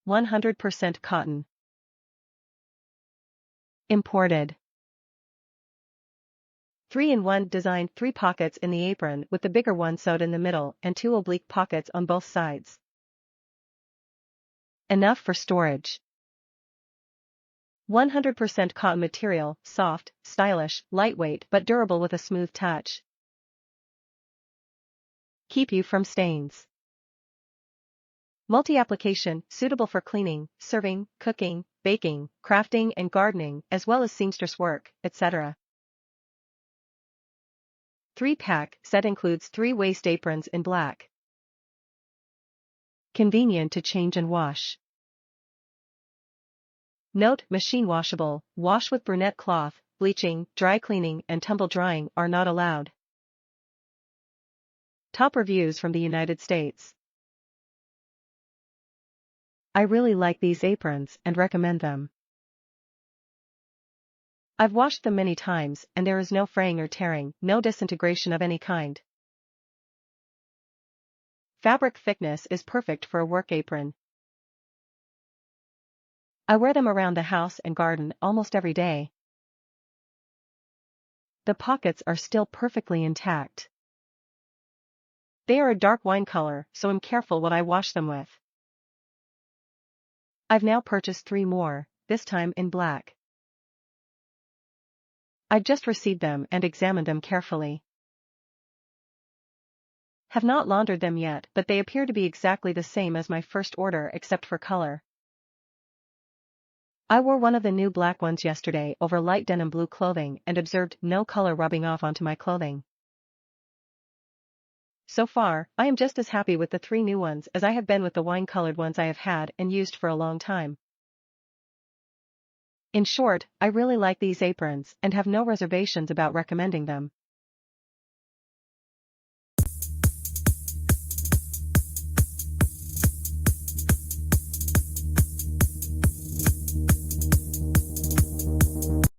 100% cotton. Imported. 3-in-1 design, 3 pockets in the apron with the bigger one sewed in the middle and 2 oblique pockets on both sides. Enough for storage. 100% cotton material, soft, stylish, lightweight but durable with a smooth touch. Keep you from stains. Multi-application, suitable for cleaning, serving, cooking, baking, crafting and gardening, as well as seamstress work, etc. 3-pack set includes 3 waist aprons in black. Convenient to change and wash. Note: machine washable, wash with brunet cloth, bleaching, dry cleaning and tumble drying are not allowed. Top reviews from the United States. I really like these aprons and recommend them. I've washed them many times and there is no fraying or tearing, no disintegration of any kind. Fabric thickness is perfect for a work apron. I wear them around the house and garden almost every day. The pockets are still perfectly intact. They are a dark wine color, so I'm careful what I wash them with. I've now purchased 3 more, this time in black. I've just received them and examined them carefully. Have not laundered them yet, but they appear to be exactly the same as my first order except for color. I wore one of the new black ones yesterday over light denim blue clothing and observed no color rubbing off onto my clothing. So far, I am just as happy with the 3 new ones as I have been with the wine-colored ones I have had and used for a long time. In short, I really like these aprons and have no reservations about recommending them.